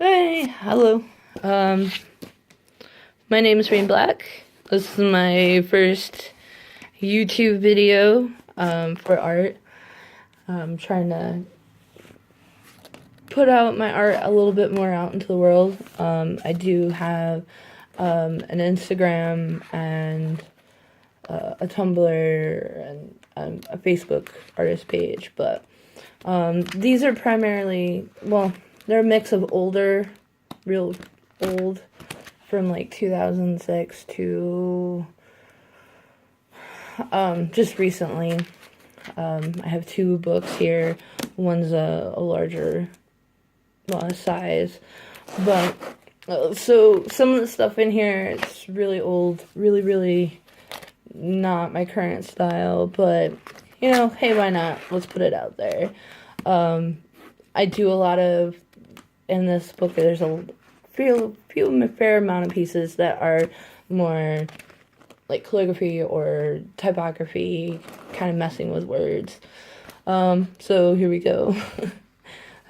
Hey, hello. Um, my name is Rain Black. This is my first YouTube video for art. I'm trying to put out my art a little bit more out into the world. I do have an Instagram and a Tumblr and a Facebook artist page, but these are primarily, well, they're a mix of older, real old, from like 2006 to just recently. I have two books here. One's a larger size, but so some of the stuff in here, it's really old, really not my current style, but you know, hey, why not? Let's put it out there. I do a lot of, in this book, there's a fair amount of pieces that are more like calligraphy or typography, kind of messing with words. So here we go.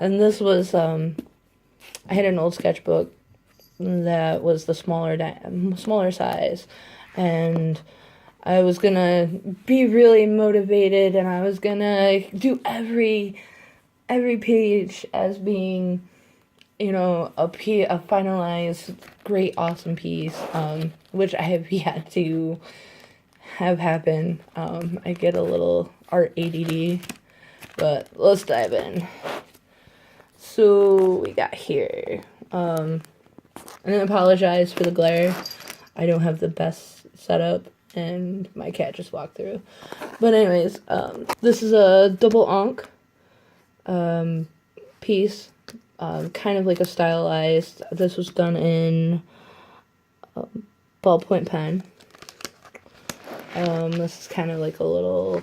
And this was, I had an old sketchbook that was the smaller size, and I was gonna be really motivated, and I was gonna do every page as being, you know, a finalized, great, awesome piece, which I have yet to have happen. I get a little art ADD, but let's dive in. So we got here, and I apologize for the glare. I don't have the best setup, and my cat just walked through. But anyways, this is a double ankh piece, kind of like a stylized. This was done in ballpoint pen. This is kind of like a little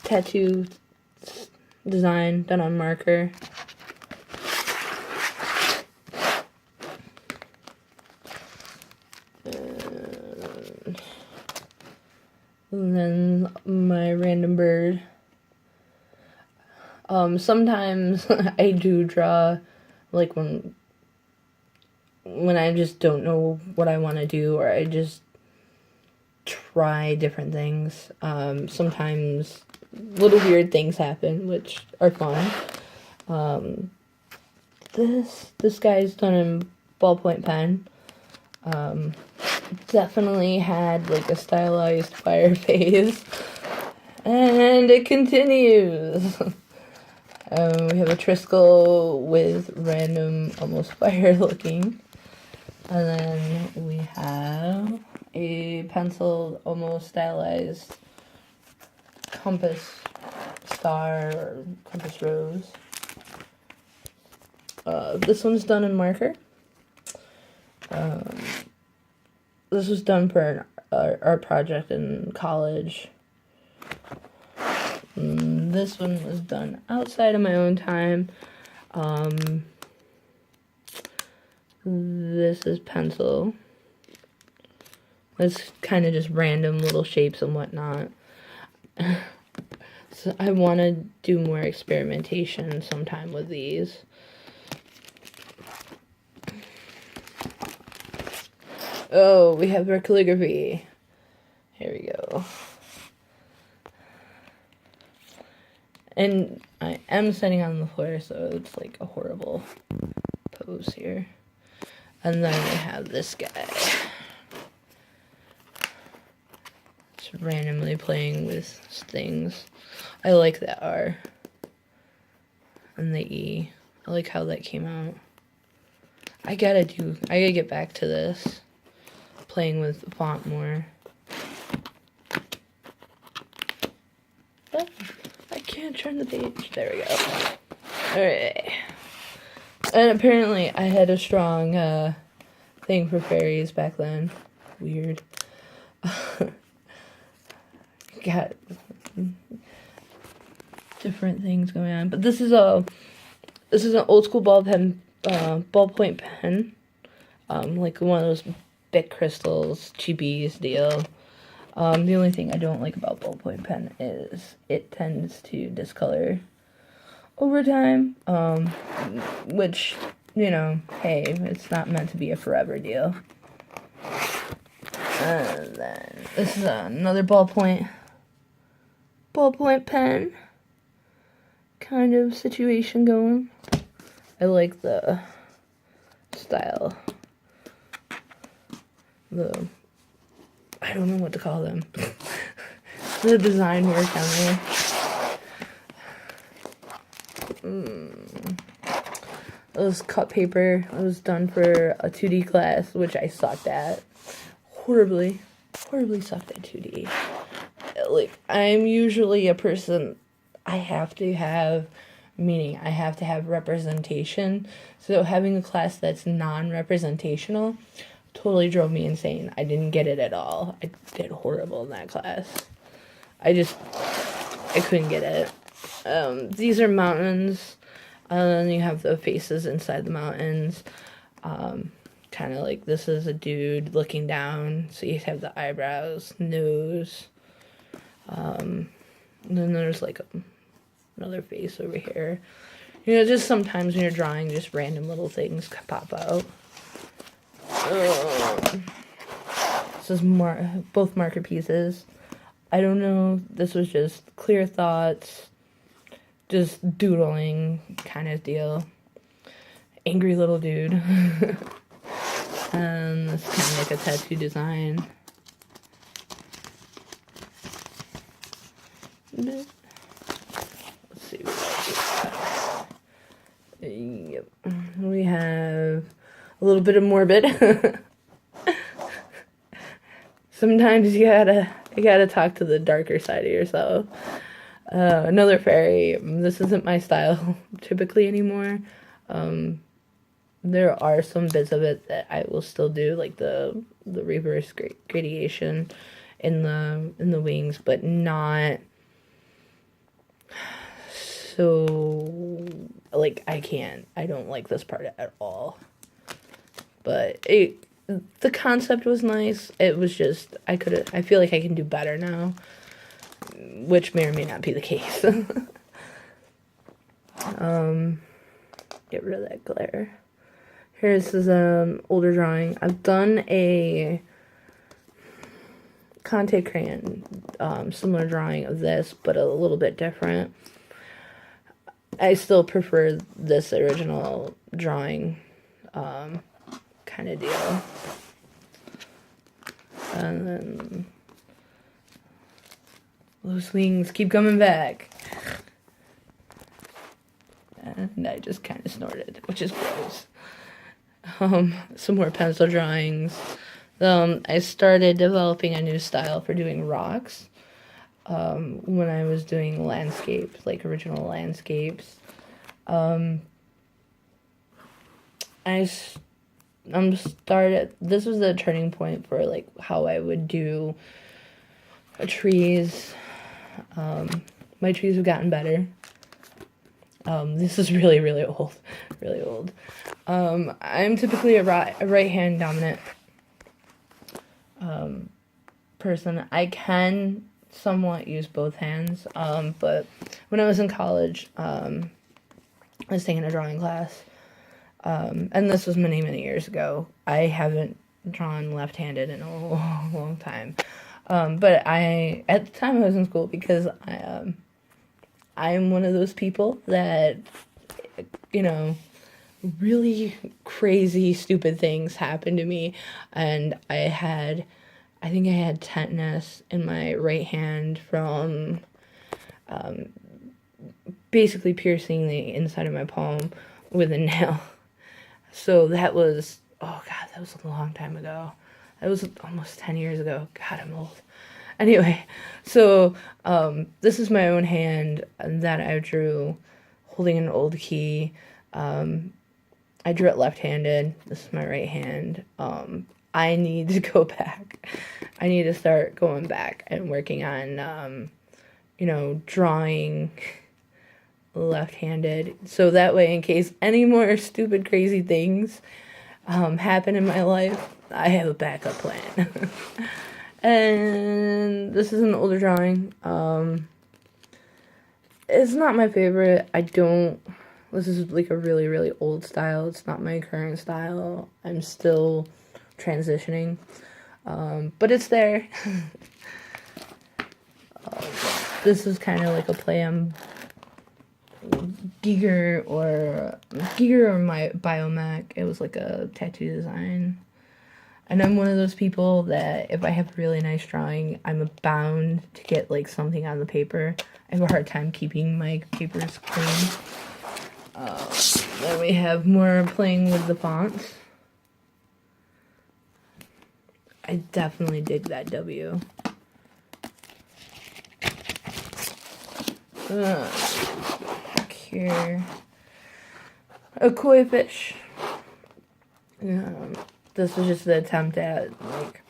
tattoo design done on marker. And then my random bird. Sometimes I do draw, like when I just don't know what I want to do, or I just try different things. Sometimes little weird things happen, which are fun. This guy's done in ballpoint pen. Definitely had like a stylized fire phase, and it continues. We have a Triskel with random, almost fire looking, and then we have a penciled, almost stylized compass star or compass rose. This one's done in marker. This was done for an art project in college. This one was done outside of my own time. This is pencil. It's kind of just random little shapes and whatnot. So I want to do more experimentation sometime with these. Oh, we have our calligraphy. Here we go. And I am sitting on the floor, so it's like a horrible pose here. And then we have this guy. Just randomly playing with things. I like that R. And the E. I like how that came out. I gotta get back to this. Playing with font more. Oh, I can't turn the page. There we go. Alright. And apparently I had a strong thing for fairies back then. Weird. Got different things going on. But this is an old school ballpoint pen. Like one of those Bic crystals, cheapies deal. The only thing I don't like about ballpoint pen is it tends to discolor over time, which, you know, hey, it's not meant to be a forever deal. And then this is another ballpoint pen kind of situation going. I like the style. I don't know what to call them. The design work on there. It was cut paper. It was done for a 2D class, which I sucked at. Horribly sucked at 2D. Like, I'm usually a person, I have to have representation. So having a class that's non-representational totally drove me insane. I didn't get it at all. I did horrible in that class. I couldn't get it. These are mountains. And then you have the faces inside the mountains. Kind of like this is a dude looking down. So you have the eyebrows, nose. And then there's like another face over here. You know, just sometimes when you're drawing, just random little things pop out. This is both marker pieces. I don't know, this was just clear thoughts, just doodling kind of deal. Angry little dude. And this is kind of like a tattoo design. Let's see what else we got. Yep. We have a little bit of morbid. Sometimes you gotta talk to the darker side of yourself. Another fairy. This isn't my style typically anymore. There are some bits of it that I will still do, like the reverse gradation in the wings, but not so, like, I don't like this part at all. But the concept was nice. It was just, I feel like I can do better now, which may or may not be the case. Get rid of that glare. Here's this older drawing. I've done a Conte crayon, similar drawing of this, but a little bit different. I still prefer this original drawing kind of deal. And then those wings keep coming back. And I just kind of snorted, which is gross. Some more pencil drawings. I started developing a new style for doing rocks. When I was doing landscapes, like original landscapes. This was the turning point for like how I would do trees. My trees have gotten better. This is really, really old. Really old. I'm typically a right-hand dominant person. I can somewhat use both hands, but when I was in college, I was taking a drawing class, and this was many, many years ago. I haven't drawn left-handed in a long, long time, but at the time I was in school because I'm one of those people that, you know, really crazy, stupid things happened to me, and I think I had tetanus in my right hand from basically piercing the inside of my palm with a nail. So that was, oh God, that was a long time ago. That was almost 10 years ago. God, I'm old. Anyway, so this is my own hand that I drew holding an old key. I drew it left-handed. This is my right hand. I need to go back. I need to start going back and working on, drawing left-handed. So that way, in case any more stupid, crazy things happen in my life, I have a backup plan. And this is an older drawing. It's not my favorite. This is like a really, really old style. It's not my current style. I'm still transitioning. But it's there. This is kind of like a play on Giger or my Biomac. It was like a tattoo design. And I'm one of those people that if I have a really nice drawing, I'm bound to get like something on the paper. I have a hard time keeping my papers clean. Then we have more playing with the fonts. I definitely dig that W. Back here. A koi fish. This was just the attempt at like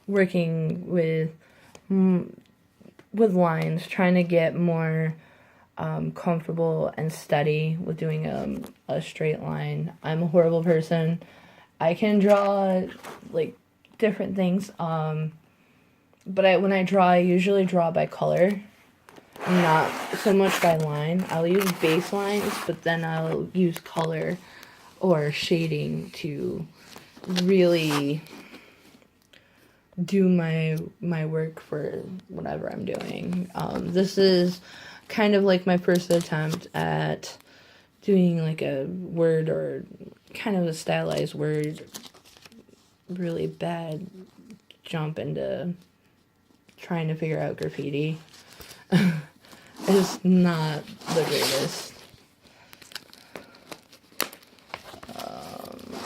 working with lines, trying to get more comfortable and steady with doing a straight line. I'm a horrible person. I can draw like different things, but when I draw, I usually draw by color, not so much by line. I'll use base lines, but then I'll use color or shading to really do my work for whatever I'm doing. This is kind of like my first attempt at doing like a word or kind of a stylized word. Really bad jump into trying to figure out graffiti. It's not the greatest.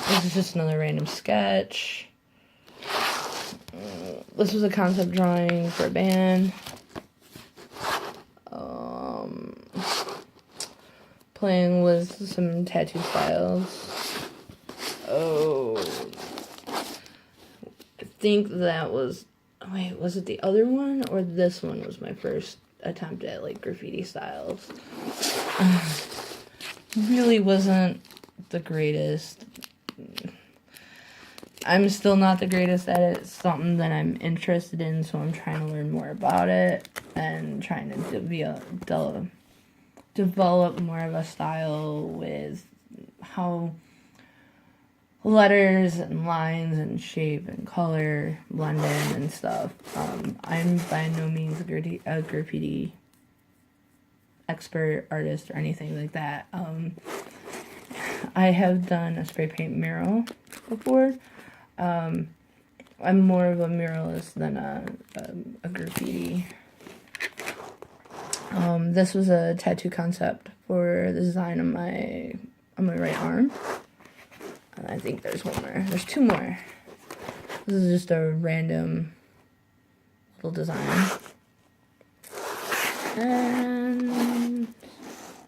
This is just another random sketch. This was a concept drawing for a band. Playing with some tattoo styles. Oh, I think that was, wait, was it the other one or this one was my first attempt at like graffiti styles? Really wasn't the greatest. I'm still not the greatest at it. It's something that I'm interested in, so I'm trying to learn more about it and trying to develop more of a style with how letters and lines and shape and color blend in and stuff. I'm by no means a graffiti expert, artist, or anything like that. I have done a spray paint mural before. I'm more of a muralist than a graffiti. This was a tattoo concept for the design on my right arm. And I think there's one more. There's two more. This is just a random little design. And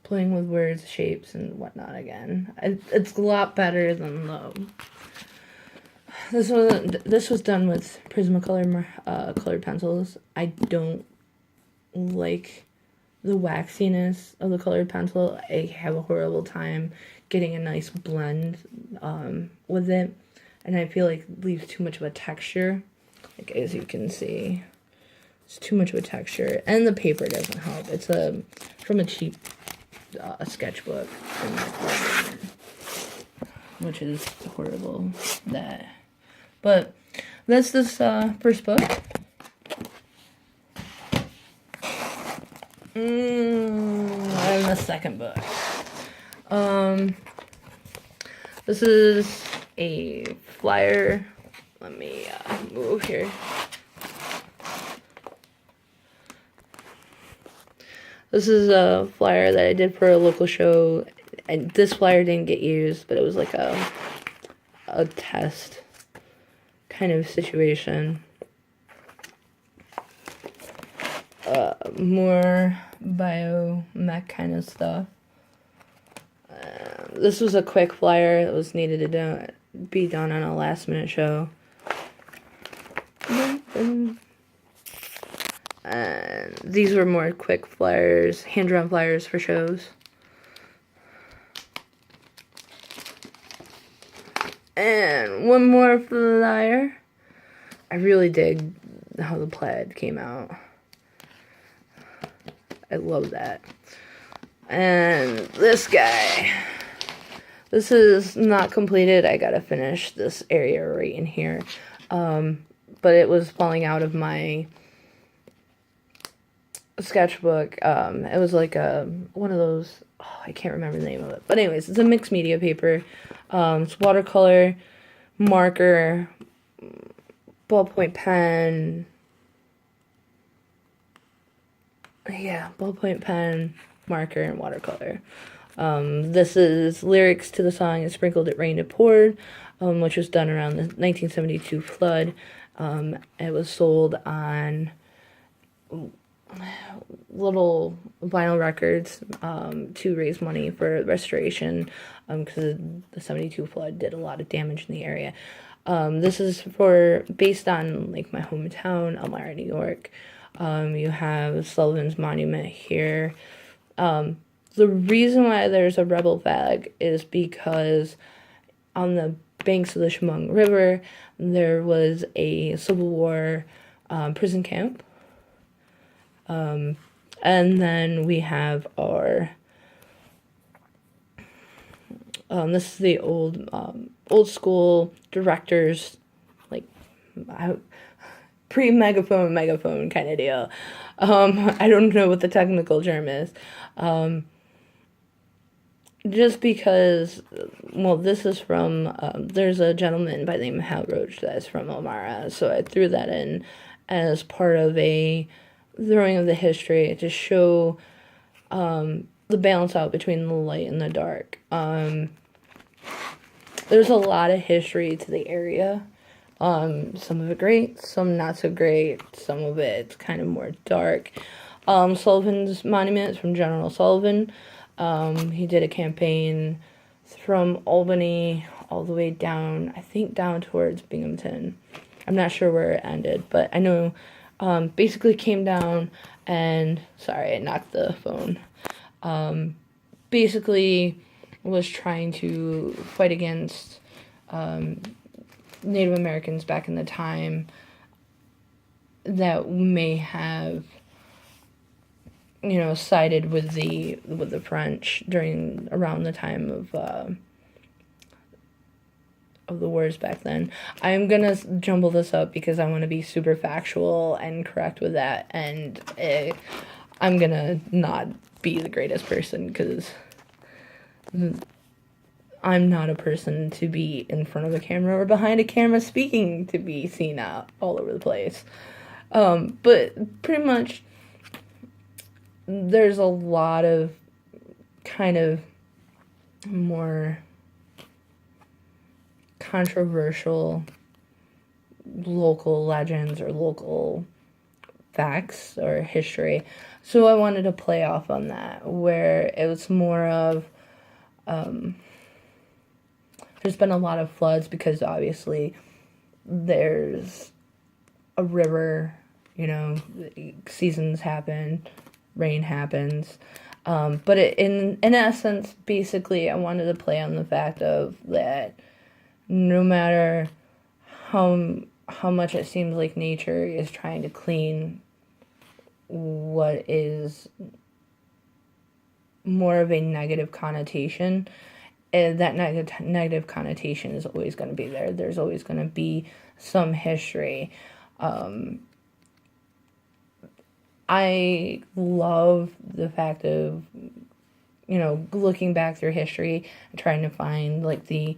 playing with words, shapes, and whatnot again. It's a lot better than this was done with Prismacolor colored pencils. I don't like the waxiness of the colored pencil. I have a horrible time getting a nice blend with it, and I feel like it leaves too much of a texture. Like, as you can see, it's too much of a texture, and the paper doesn't help. It's from a cheap sketchbook, which is horrible. But that's this first book. And the second book. This is a flyer. Let me move here. This is a flyer that I did for a local show, and this flyer didn't get used, but it was like a test kind of situation. More biomech kind of stuff. This was a quick flyer that was needed to be done on a last minute show. And these were more quick flyers, hand-drawn flyers for shows. And one more flyer. I really dig how the plaid came out. I love that. And this guy. This is not completed. I gotta finish this area right in here. But it was falling out of my sketchbook. It was like one of those, I can't remember the name of it. But anyways, it's a mixed media paper. It's watercolor, marker, ballpoint pen. Yeah, ballpoint pen, marker, and watercolor. This is lyrics to the song "It Sprinkled, It Rained, It Poured," which was done around the 1972 flood. It was sold on little vinyl records to raise money for restoration because the 72 flood did a lot of damage in the area. This is based on like my hometown, Elmira, New York. You have Sullivan's Monument here. The reason why there's a rebel flag is because on the banks of the Chemung River, there was a Civil War prison camp. And then we have our, this is the old school directors, like, pre-megaphone kind of deal. I don't know what the technical term is. Just because, well, this is from, there's a gentleman by the name of Hal Roach that's from Elmira, so I threw that in as part of a throwing of the history to show the balance out between the light and the dark. There's a lot of history to the area. Some of it great, some not so great, some of it's kind of more dark. Sullivan's Monument is from General Sullivan. He did a campaign from Albany all the way down, I think down towards Binghamton. I'm not sure where it ended, but I know basically came down and, sorry, I knocked the phone. Basically was trying to fight against Native Americans back in the time that may have, sided with the French around the time of the wars back then. I'm gonna jumble this up because I want to be super factual and correct with that, and I'm gonna not be the greatest person because I'm not a person to be in front of a camera or behind a camera speaking to be seen out all over the place. But pretty much there's a lot of kind of more controversial local legends or local facts or history. So I wanted to play off on that, where it was more of there's been a lot of floods because obviously there's a river, seasons happen, rain happens. But in essence, basically, I wanted to play on the fact of that no matter how much it seems like nature is trying to clean what is more of a negative connotation, that negative connotation is always going to be there. There's always going to be some history. I love the fact of, looking back through history and trying to find, like, the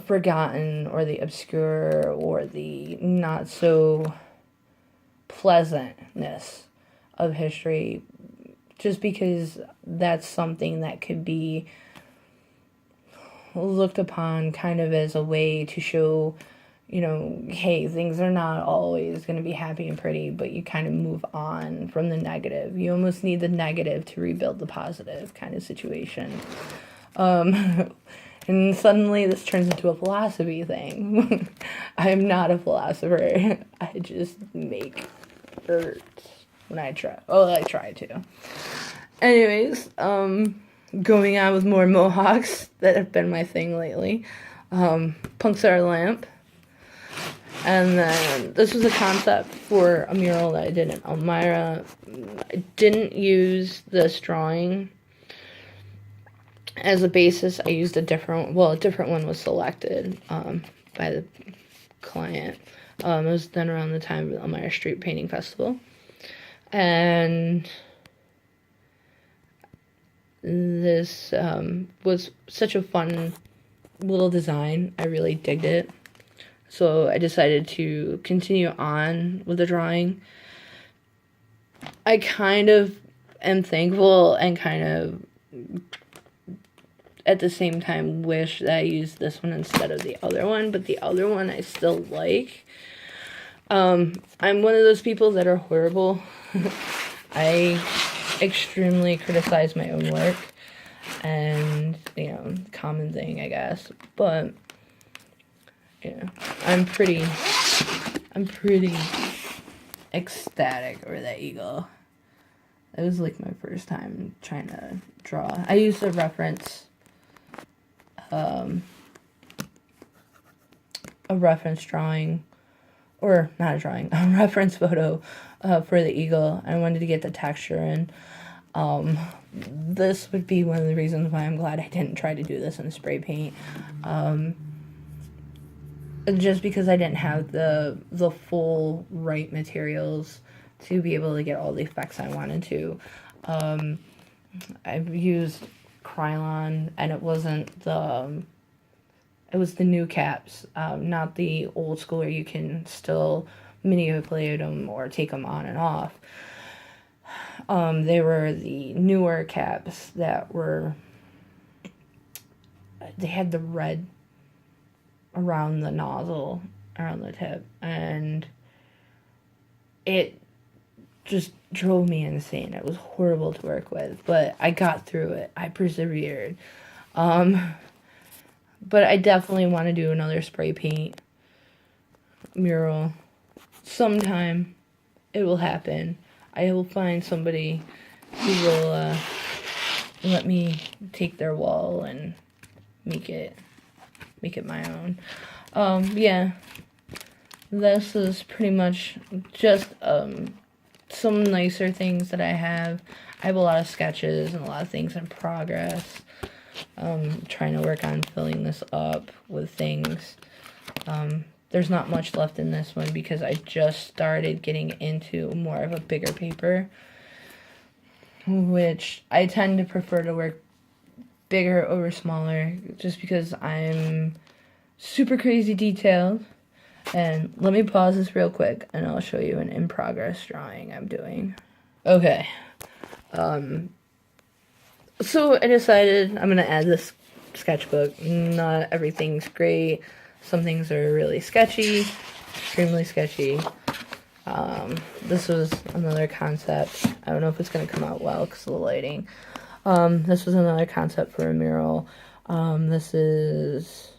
forgotten or the obscure or the not so pleasantness of history, just because that's something that could be looked upon kind of as a way to show, hey, things are not always going to be happy and pretty, but you kind of move on from the negative. You almost need the negative to rebuild the positive kind of situation. And suddenly this turns into a philosophy thing. I am not a philosopher. I just make art when I try. Oh, I try to. Anyways, going on with more mohawks that have been my thing lately. Punks Are a Lamp. And then this was a concept for a mural that I did in Elmira. I didn't use this drawing as a basis. I used a different one was selected by the client. It was done around the time of the Elmira Street Painting Festival. And this was such a fun little design. I really digged it. So I decided to continue on with the drawing. I kind of am thankful and kind of at the same time wish that I used this one instead of the other one, but the other one I still like. I'm one of those people that are horrible. I extremely criticize my own work, and, you know, common thing, I guess, but, you know, I'm pretty ecstatic over that eagle. It was, like, my first time trying to draw. I used a reference drawing, or not a drawing, a reference photo for the eagle. I wanted to get the texture in. This would be one of the reasons why I'm glad I didn't try to do this in spray paint. Just because I didn't have the full right materials to be able to get all the effects I wanted to. I've used Krylon, and it wasn't it was the new caps, not the old school where you can still manipulate them or take them on and off. They were the newer caps that they had the red around the nozzle, around the tip, and it just drove me insane. It was horrible to work with, but I got through it. I persevered. But I definitely want to do another spray paint mural. Sometime it will happen. I will find somebody who will let me take their wall and make it my own. Yeah. This is pretty much just some nicer things that I have. I have a lot of sketches and a lot of things in progress. Trying to work on filling this up with things. There's not much left in this one because I just started getting into more of a bigger paper, which I tend to prefer to work bigger over smaller just because I'm super crazy detailed. And let me pause this real quick and I'll show you an in-progress drawing I'm doing. Okay. So I decided I'm going to add this sketchbook. Not everything's great. Some things are really sketchy, extremely sketchy. This was another concept. I don't know if it's going to come out well because of the lighting. This was another concept for a mural. This is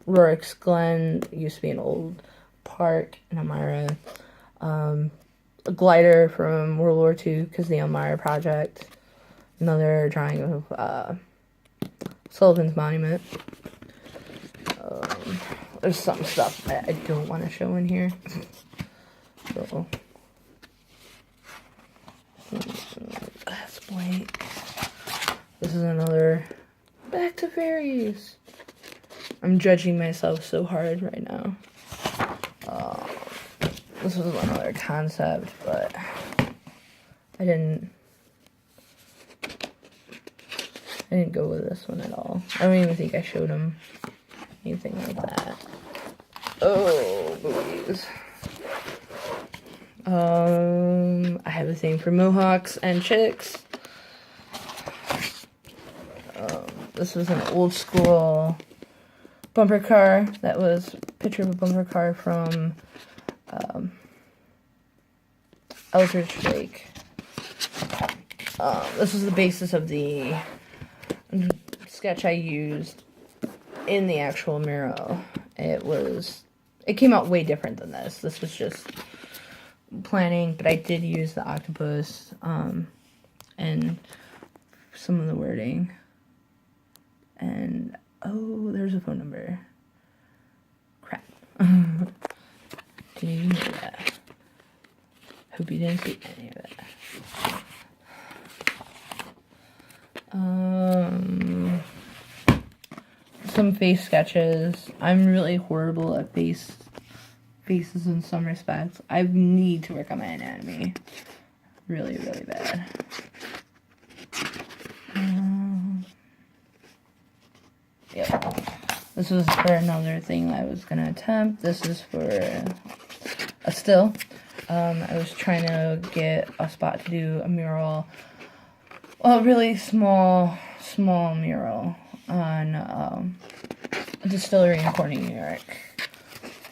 Rorick's Glen. It used to be an old park in Elmira. A glider from World War II because the Elmira project. Another drawing of Sullivan's Monument. There's some stuff that I don't want to show in here. So, that's blank. This is another Back to Fairies. I'm judging myself so hard right now. This was another concept, but I didn't go with this one at all. I don't even think I showed him anything like that. Oh, boobies. I have a thing for mohawks and chicks. This was an old school bumper car. That was a picture of a bumper car from Eldridge Lake. This was the basis of the sketch I used in the actual mural. It came out way different than this. This was just planning, but I did use the octopus and some of the wording. And oh, there's a phone number. Crap. Did you know that? Hope you didn't see any of it. Some face sketches. I'm really horrible at faces in some respects. I need to work on my anatomy. Really, really bad. Yep. This was for another thing I was gonna attempt. This is for a still. I was trying to get a spot to do a mural. Well, a really small mural on a distillery in Corning, New York.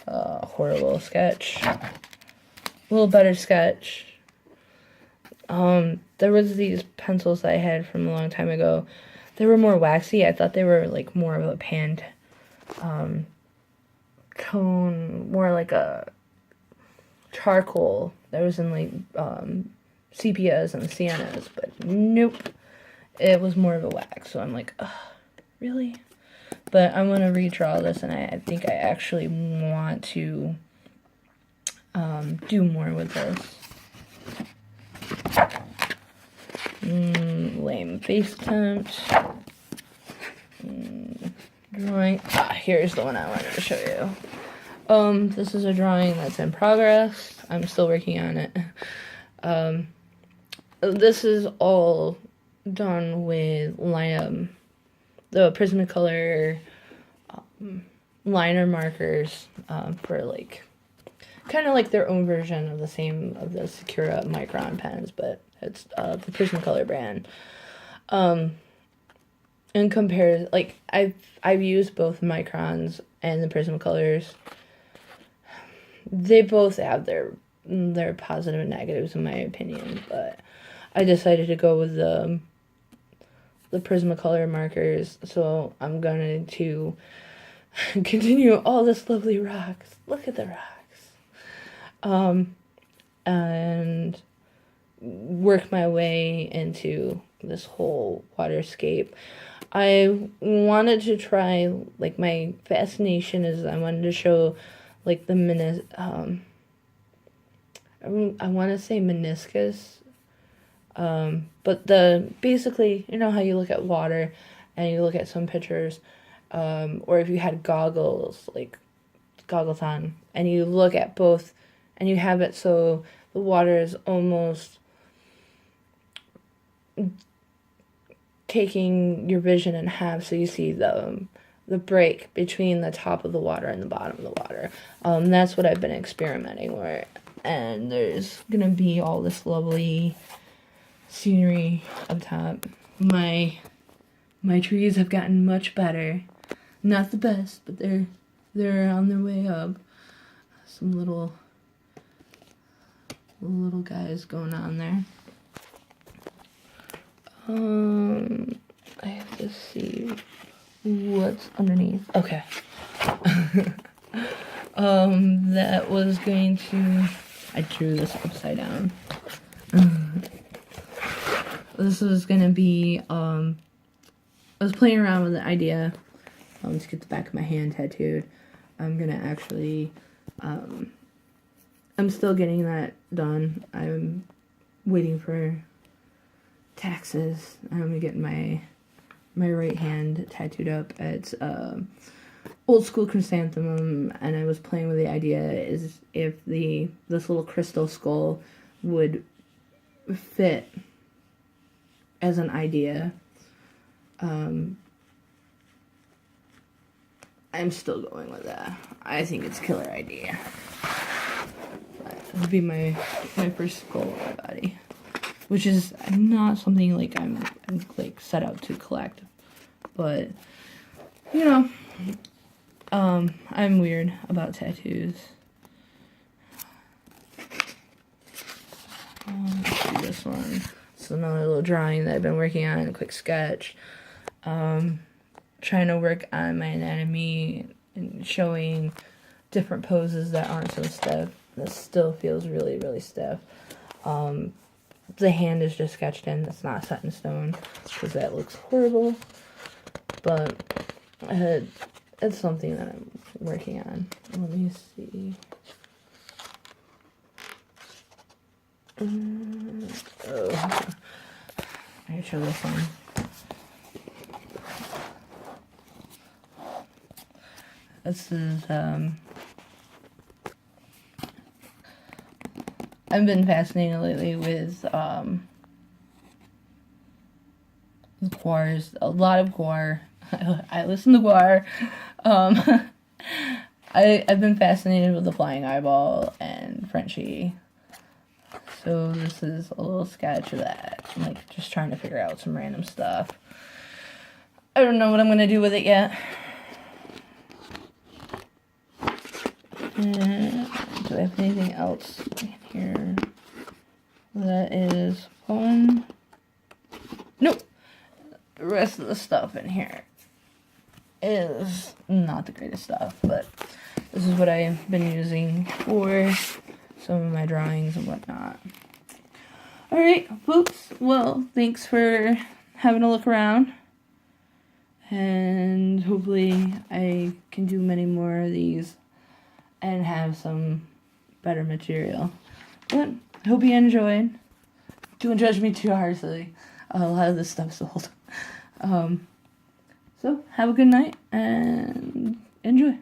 Horrible sketch. A little better sketch. There was these pencils that I had from a long time ago. They were more waxy. I thought they were like more of a panned cone, more like a charcoal that was in like sepias and siennas, but nope. It was more of a wax, so I'm like, ugh, really? But I'm going to redraw this, and I think I actually want to do more with this. Lame face attempt. Drawing. Here's the one I wanted to show you. This is a drawing that's in progress. I'm still working on it. This is all done with the Prismacolor liner markers for like kind of like their own version of the Sakura Micron pens, but it's the Prismacolor brand. And compared, like I've used both Microns and the Prismacolors. They both have their positive and negatives in my opinion, but I decided to go with the Prismacolor markers, so I'm going to continue all this lovely rocks. Look at the rocks. And work my way into this whole waterscape. I wanted to try, like, my fascination is I wanted to show, like, the I want to say meniscus, but basically, you know how you look at water and you look at some pictures, or if you had goggles, like goggles on, and you look at both, and you have it so the water is almost taking your vision in half, so you see the break between the top of the water and the bottom of the water. That's what I've been experimenting with, and there's gonna be all this lovely scenery up top. My trees have gotten much better. Not the best, but they're on their way up. Some little guys going on there. I have to see what's underneath. Okay. That was going to... I drew this upside down. This was gonna be, I was playing around with the idea. Let's get the back of my hand tattooed. I'm gonna actually, I'm still getting that done. I'm waiting for taxes. I'm gonna get my right hand tattooed up. It's old school chrysanthemum, and I was playing with the idea is if this little crystal skull would fit as an idea. I'm still going with that. I think it's a killer idea. It would be my first skull on my body, which is not something like I'm like set out to collect, but you know, I'm weird about tattoos. Let's do this one. It's another little drawing that I've been working on, a quick sketch. Trying to work on my anatomy and showing different poses that aren't so stiff. This still feels really, really stiff. The hand is just sketched in. It's not set in stone because that looks horrible. But it's something that I'm working on. Let me see. Oh, I can show this one. This is, I've been fascinated lately with, guars, a lot of guar. I listen to guar. I've been fascinated with the flying eyeball and Frenchie. So this is a little sketch of that. I'm like just trying to figure out some random stuff. I don't know what I'm gonna do with it yet. And do I have anything else in here that is fun? Nope. The rest of the stuff in here is not the greatest stuff, but this is what I've been using for some of my drawings and whatnot. Alright, folks, well, thanks for having a look around, and hopefully I can do many more of these and have some better material. But I hope you enjoyed. Don't judge me too harshly. A lot of this stuff's old. So, have a good night and enjoy.